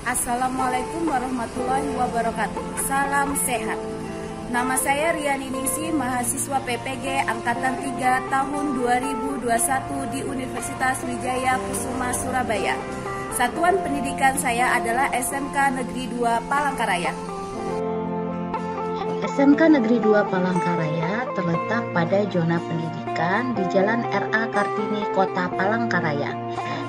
Assalamualaikum warahmatullahi wabarakatuh. Salam sehat. Nama saya Riani Ningsi, mahasiswa PPG Angkatan 3 tahun 2021 di Universitas Wijaya Kusuma, Surabaya. Satuan pendidikan saya adalah SMK Negeri 2 Palangkaraya. SMK Negeri 2 Palangkaraya terletak pada zona pendidikan di Jalan RA Kartini, Kota Palangkaraya.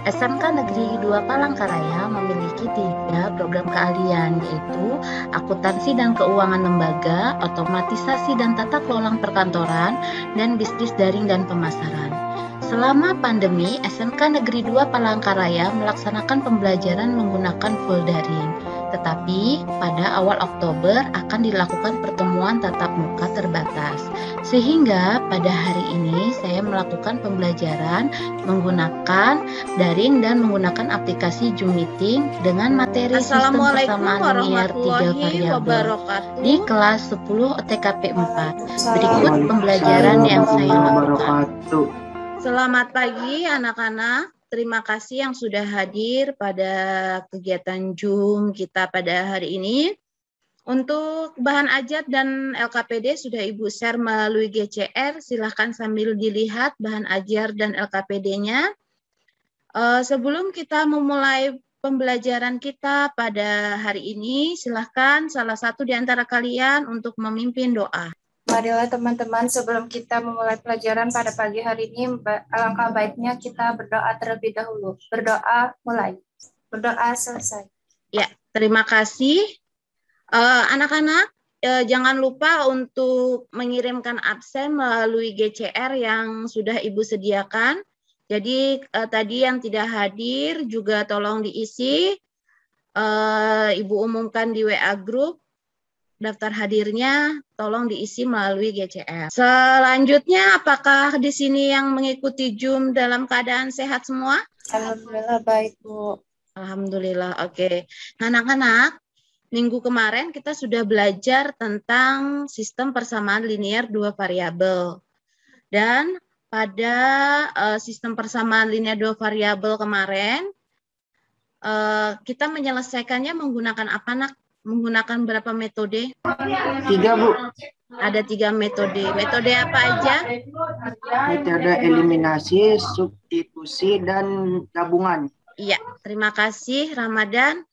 SMK Negeri 2 Palangkaraya memiliki 3 program keahlian, yaitu akuntansi dan keuangan lembaga, otomatisasi dan tata kelola perkantoran, dan bisnis daring dan pemasaran. Selama pandemi, SMK Negeri 2 Palangkaraya melaksanakan pembelajaran menggunakan full daring. Tetapi pada awal Oktober akan dilakukan pertemuan tatap muka terbatas. Sehingga pada hari ini saya melakukan pembelajaran menggunakan daring dan menggunakan aplikasi Zoom Meeting dengan materi sistem persamaan linear 3 variabel di kelas 10 TKP 4. Berikut pembelajaran yang saya lakukan. Selamat pagi anak-anak. Terima kasih yang sudah hadir pada kegiatan Zoom kita pada hari ini. Untuk bahan ajat dan LKPD sudah Ibu share melalui GCR. Silahkan sambil dilihat bahan ajar dan LKPD-nya. Sebelum kita memulai pembelajaran kita pada hari ini, silahkan salah satu di antara kalian untuk memimpin doa. Marilah teman-teman, sebelum kita memulai pelajaran pada pagi hari ini, alangkah baiknya kita berdoa terlebih dahulu. Berdoa mulai. Berdoa selesai. Ya, terima kasih. Anak-anak, jangan lupa untuk mengirimkan absen melalui GCR yang sudah Ibu sediakan. Jadi tadi yang tidak hadir juga tolong diisi. Ibu umumkan di WA Group. Daftar hadirnya tolong diisi melalui GCR. Selanjutnya, apakah di sini yang mengikuti Zoom dalam keadaan sehat semua? Alhamdulillah baik, Bu. Alhamdulillah, oke. Anak-anak, minggu kemarin kita sudah belajar tentang sistem persamaan linear 2 variabel. Dan pada sistem persamaan linear 2 variabel kemarin, kita menyelesaikannya menggunakan apa, Nak? Menggunakan berapa metode? 3, Bu. Ada 3 metode. Metode apa aja? Metode eliminasi, substitusi, dan gabungan. Iya, terima kasih Ramadan.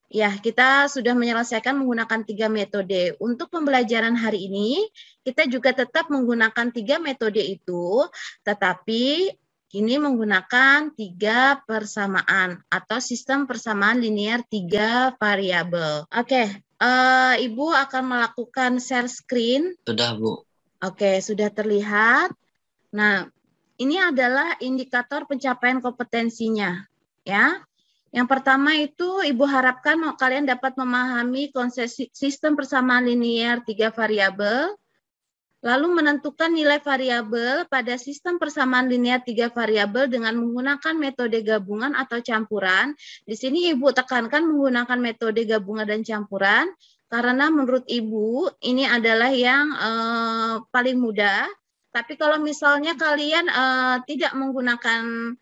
Ya, kita sudah menyelesaikan menggunakan 3 metode. Untuk pembelajaran hari ini, kita juga tetap menggunakan 3 metode itu, tetapi ini menggunakan 3 persamaan atau sistem persamaan linear 3 variabel. Oke, Ibu akan melakukan share screen. Sudah, Bu. Oke, sudah terlihat. Nah, ini adalah indikator pencapaian kompetensinya, ya. Yang pertama itu Ibu harapkan kalian dapat memahami konsep sistem persamaan linear 3 variabel. Lalu menentukan nilai variabel pada sistem persamaan linear 3 variabel dengan menggunakan metode gabungan atau campuran. Di sini Ibu tekankan menggunakan metode gabungan dan campuran karena menurut Ibu ini adalah yang paling mudah. Tapi kalau misalnya kalian tidak menggunakan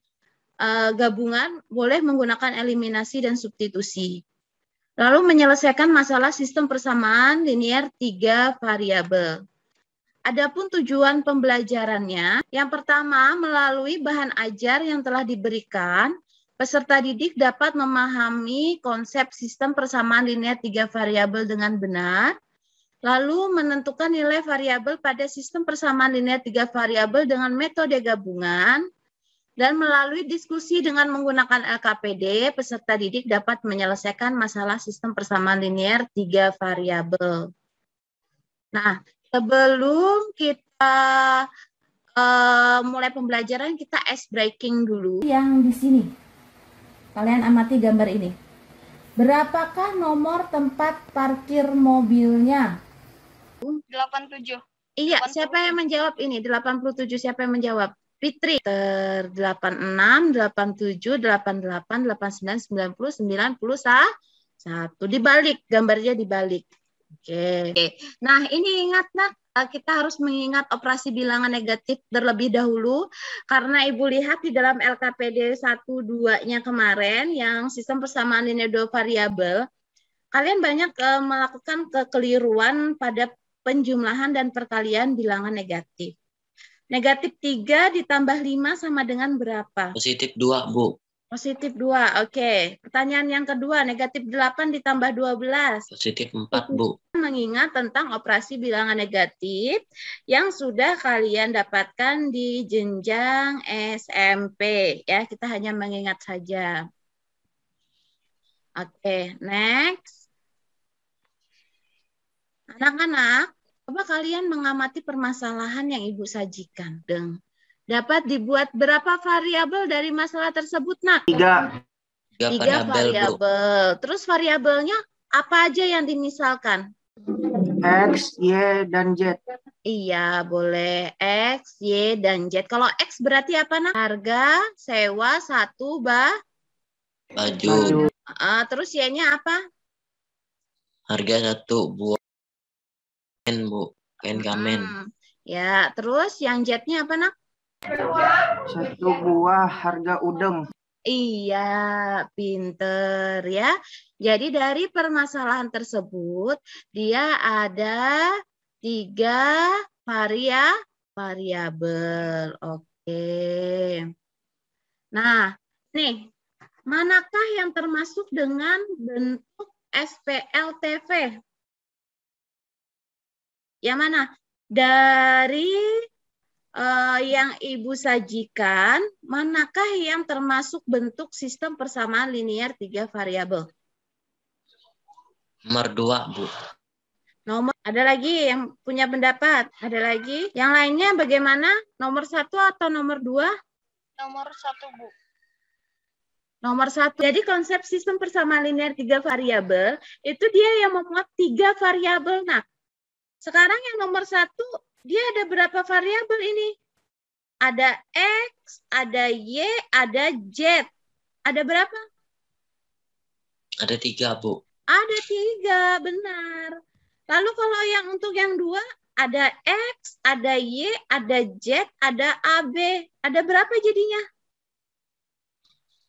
gabungan, boleh menggunakan eliminasi dan substitusi. Lalu menyelesaikan masalah sistem persamaan linear 3 variabel. Adapun tujuan pembelajarannya, yang pertama melalui bahan ajar yang telah diberikan, peserta didik dapat memahami konsep sistem persamaan linear 3 variabel dengan benar, lalu menentukan nilai variabel pada sistem persamaan linear 3 variabel dengan metode gabungan, dan melalui diskusi dengan menggunakan LKPD, peserta didik dapat menyelesaikan masalah sistem persamaan linear 3 variabel. Nah, sebelum kita mulai pembelajaran, kita ice breaking dulu. Yang di sini, kalian amati gambar ini. Berapakah nomor tempat parkir mobilnya? 87. Iya, 87. Siapa yang menjawab ini? 87, siapa yang menjawab? Fitri. 86, 87, 88, 89, 90, 91. Dibalik, gambarnya dibalik. Oke. Nah, ini ingat nak, kita harus mengingat operasi bilangan negatif terlebih dahulu karena Ibu lihat di dalam LKPD 1-2-nya kemarin yang sistem persamaan linear dua variabel, kalian banyak melakukan kekeliruan pada penjumlahan dan perkalian bilangan negatif. Negatif 3 ditambah 5 sama dengan berapa? Positif 2, Bu. Positif 2, oke. Pertanyaan yang kedua, negatif 8 ditambah 12. Positif 4, Bu. Mengingat tentang operasi bilangan negatif yang sudah kalian dapatkan di jenjang SMP. Ya, kita hanya mengingat saja. Oke, next. Anak-anak, coba kalian mengamati permasalahan yang Ibu sajikan. Dapat dibuat berapa variabel dari masalah tersebut, Nak? 3. 3 variabel. Terus variabelnya apa aja yang dimisalkan? X, Y, dan Z. Iya, boleh. X, Y, dan Z. Kalau X berarti apa, Nak? Harga, sewa, 1, baju. Terus Y-nya apa? Harga 1 buah kain, Bu. Kain kamen. Ya, terus yang Z-nya apa, Nak? 1 buah harga udeng. Iya, pinter ya. Jadi dari permasalahan tersebut, dia ada 3 variabel. Oke. Nah, nih, manakah yang termasuk dengan bentuk SPLTV? Yang mana? Dari yang Ibu sajikan, manakah yang termasuk bentuk sistem persamaan linear 3 variabel? Nomor 2, Bu. Ada lagi yang punya pendapat? Ada lagi? Yang lainnya bagaimana? Nomor 1 atau nomor 2? Nomor 1, Bu. Nomor 1. Jadi konsep sistem persamaan linear 3 variabel, itu dia yang memuat 3 variabel. Nah, sekarang yang nomor 1, dia ada berapa variabel ini? Ada X, ada Y, ada Z. Ada berapa? Ada 3, Bu. Ada 3, benar. Lalu kalau yang untuk yang 2, ada X, ada Y, ada Z, ada AB. Ada berapa jadinya?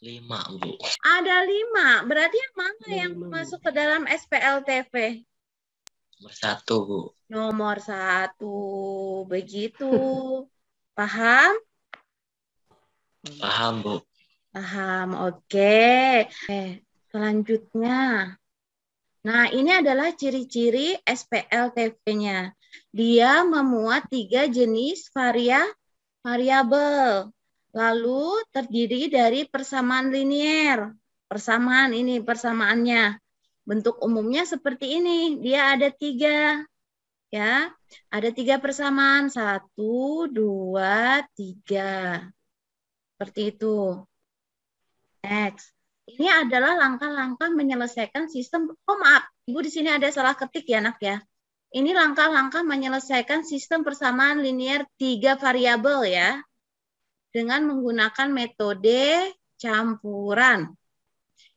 5, Bu. Ada 5. Berarti yang mana yang masuk ke dalam SPLTV? Nomor 1, Bu. Nomor 1. Begitu. Paham? Paham, Bu. Paham. Oke. Selanjutnya. Nah, ini adalah ciri-ciri SPLTV-nya. Dia memuat 3 jenis variabel. Lalu terdiri dari persamaan linear. Persamaan ini persamaannya. Bentuk umumnya seperti ini. Dia ada 3. Ya, ada 3 persamaan. 1, 2, 3. Seperti itu. Next. Ini adalah langkah-langkah menyelesaikan sistem. Oh maaf, Ibu di sini ada salah ketik ya, Nak ya. Ini langkah-langkah menyelesaikan sistem persamaan linear 3 variabel ya. Dengan menggunakan metode campuran.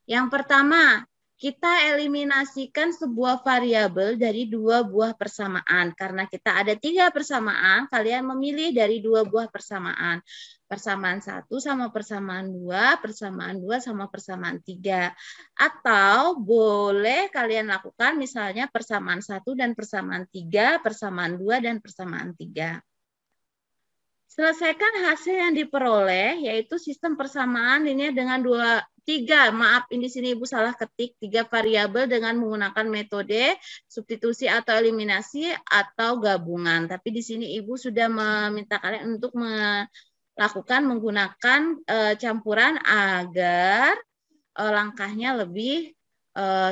Yang pertama, kita eliminasikan sebuah variabel dari 2 buah persamaan. Karena kita ada 3 persamaan, kalian memilih dari 2 buah persamaan. Persamaan 1 sama persamaan 2, persamaan 2 sama persamaan 3. Atau boleh kalian lakukan misalnya persamaan 1 dan persamaan 3, persamaan 2 dan persamaan 3. Selesaikan hasil yang diperoleh, yaitu sistem persamaan linear dengan 3, maaf ini sini Ibu salah ketik, 3 variabel dengan menggunakan metode substitusi atau eliminasi atau gabungan. Tapi di sini Ibu sudah meminta kalian untuk melakukan menggunakan campuran agar langkahnya lebih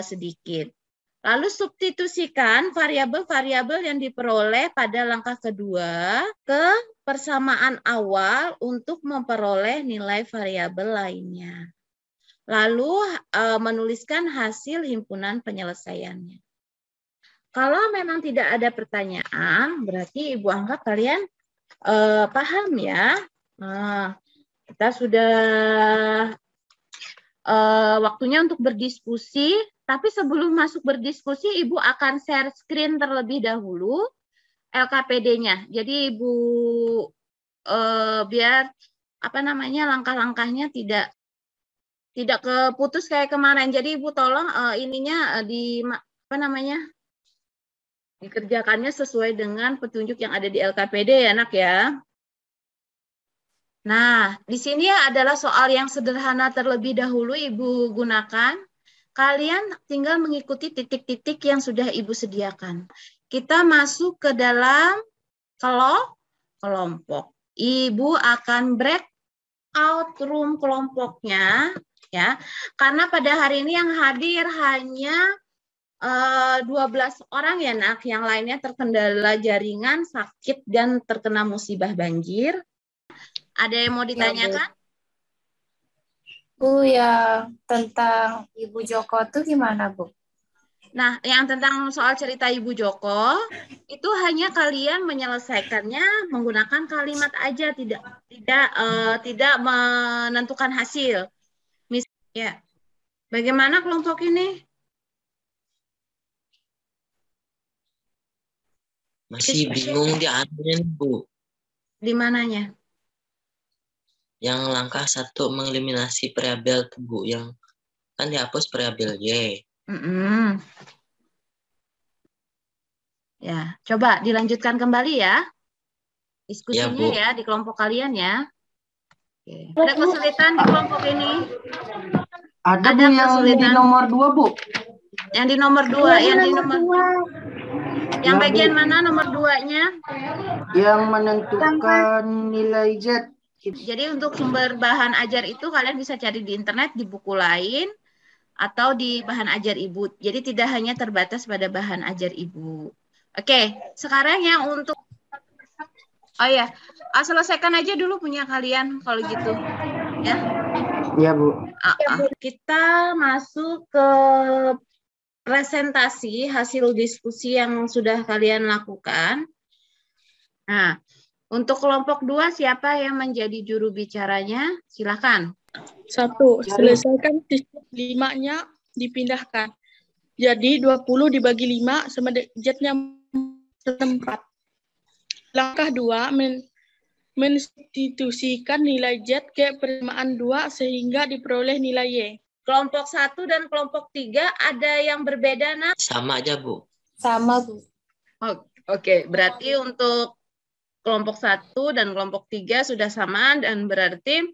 sedikit. Lalu substitusikan variabel-variabel yang diperoleh pada langkah kedua ke persamaan awal untuk memperoleh nilai variabel lainnya. Lalu menuliskan hasil himpunan penyelesaiannya. Kalau memang tidak ada pertanyaan, berarti Ibu anggap kalian paham ya. Kita sudah waktunya untuk berdiskusi. Tapi sebelum masuk berdiskusi, Ibu akan share screen terlebih dahulu LKPD-nya. Jadi Ibu biar langkah-langkahnya tidak keputus kayak kemarin. Jadi Ibu tolong ininya dikerjakannya sesuai dengan petunjuk yang ada di LKPD ya, Nak ya. Nah, di sini adalah soal yang sederhana terlebih dahulu Ibu gunakan. Kalian tinggal mengikuti titik-titik yang sudah Ibu sediakan. Kita masuk ke dalam kelompok. Ibu akan break out room kelompoknya ya. Karena pada hari ini yang hadir hanya 12 orang ya, Nak. Yang lainnya terkendala jaringan, sakit dan terkena musibah banjir. Ada yang mau ditanyakan? Bu, yang tentang Ibu Joko tuh gimana, Bu? Nah, yang tentang soal cerita Ibu Joko, itu hanya kalian menyelesaikannya menggunakan kalimat aja, tidak menentukan hasil. Ya, bagaimana kelompok ini? Masih bingung di anunya nih, Bu. Di mananya? Yang langkah 1 mengeliminasi variabel tuh, Bu, yang kan dihapus variabel Y. Ya, coba dilanjutkan kembali ya. Diskusinya Ya, Bu. ya di kelompok kalian ya. Oke. Ada kesulitan di kelompok ini? Ada Bu yang di nomor 2, Bu. Yang di nomor 2, yang bagian mana nomor 2-nya? Yang menentukan nilai Z. Jadi untuk sumber bahan ajar itu kalian bisa cari di internet, di buku lain, atau di bahan ajar Ibu. Jadi tidak hanya terbatas pada bahan ajar Ibu. Oke, sekarang yang untuk... Oh ya, selesaikan aja dulu punya kalian kalau gitu. Ya. Ya, Bu. Kita masuk ke presentasi hasil diskusi yang sudah kalian lakukan. Nah, untuk kelompok 2, siapa yang menjadi juru bicaranya? Silakan. 1. Selesaikan sistem 5-nya dipindahkan. Jadi 20 dibagi 5 sama Z-nya 4. Langkah 2, menstitusikan nilai Z ke persamaan 2 sehingga diperoleh nilai Y. Kelompok 1 dan kelompok 3 ada yang berbeda, Nak? Sama aja, Bu. Sama, Bu. Oke, berarti untuk kelompok 1 dan kelompok 3 sudah sama dan berarti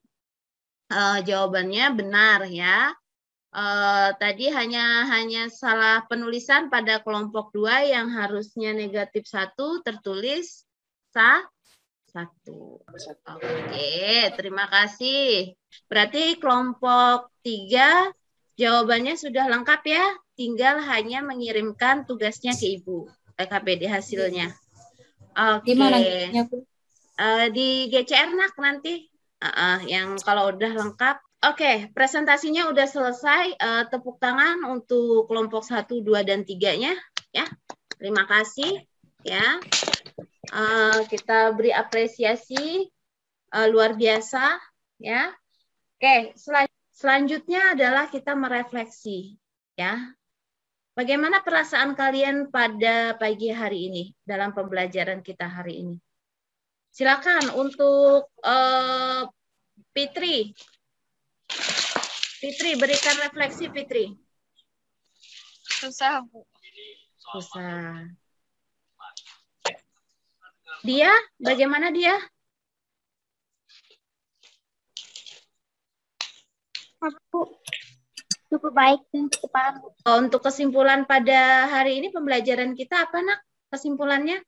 jawabannya benar ya. Tadi hanya salah penulisan pada kelompok 2 yang harusnya negatif 1 tertulis 1. Oke, terima kasih. Berarti kelompok 3 jawabannya sudah lengkap ya. Tinggal hanya mengirimkan tugasnya ke Ibu. LKPD hasilnya. Oke. Gimana ya, Bu? Di GCR Nak nanti. Yang kalau udah lengkap. Oke, presentasinya udah selesai. Tepuk tangan untuk kelompok 1, 2, dan 3-nya. Ya, terima kasih. Ya, kita beri apresiasi luar biasa. Ya, oke. Selanjutnya adalah kita merefleksi. Ya, bagaimana perasaan kalian pada pagi hari ini dalam pembelajaran kita hari ini? Silakan untuk Fitri. Fitri, berikan refleksi, Fitri. Susah, Bu. Susah. Dia, bagaimana dia? Aku cukup baik dan cukup paham. Untuk kesimpulan pada hari ini pembelajaran kita apa, Nak? Kesimpulannya?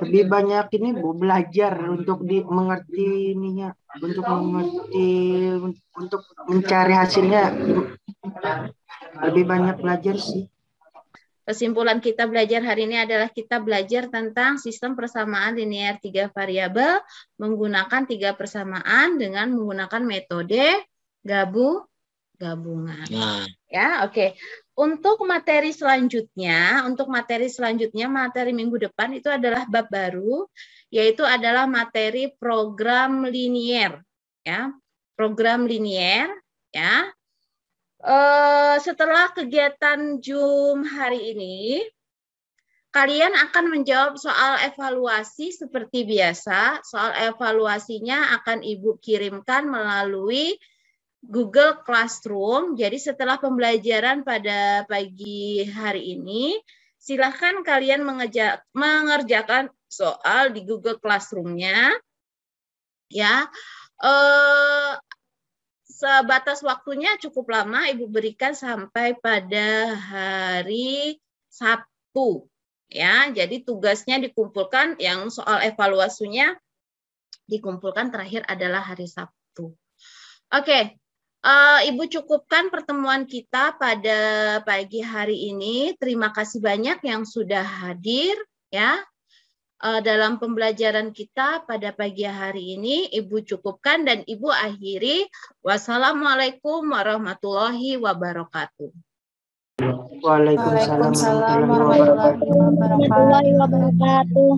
Lebih banyak ini, Bu, belajar untuk mengerti ininya, untuk mencari hasilnya. Lebih banyak belajar sih. Kesimpulan kita belajar hari ini adalah kita belajar tentang sistem persamaan linear 3 variabel menggunakan 3 persamaan dengan menggunakan metode gabungan. Ya, oke. Untuk materi selanjutnya, materi minggu depan itu adalah bab baru, yaitu adalah materi program linier, ya, program linier, ya. Setelah kegiatan Zoom hari ini, kalian akan menjawab soal evaluasi seperti biasa. Soal evaluasinya akan Ibu kirimkan melalui Google Classroom. Jadi setelah pembelajaran pada pagi hari ini, silahkan kalian mengerjakan soal di Google Classroom-nya. Ya, sebatas waktunya cukup lama, Ibu berikan sampai pada hari Sabtu. Ya, jadi tugasnya dikumpulkan, yang soal evaluasinya dikumpulkan terakhir adalah hari Sabtu. Oke. Ibu cukupkan pertemuan kita pada pagi hari ini. Terima kasih banyak yang sudah hadir ya dalam pembelajaran kita pada pagi hari ini. Ibu cukupkan dan Ibu akhiri. Wassalamualaikum warahmatullahi wabarakatuh. Waalaikumsalam warahmatullahi wabarakatuh. Warahmatullahi wabarakatuh.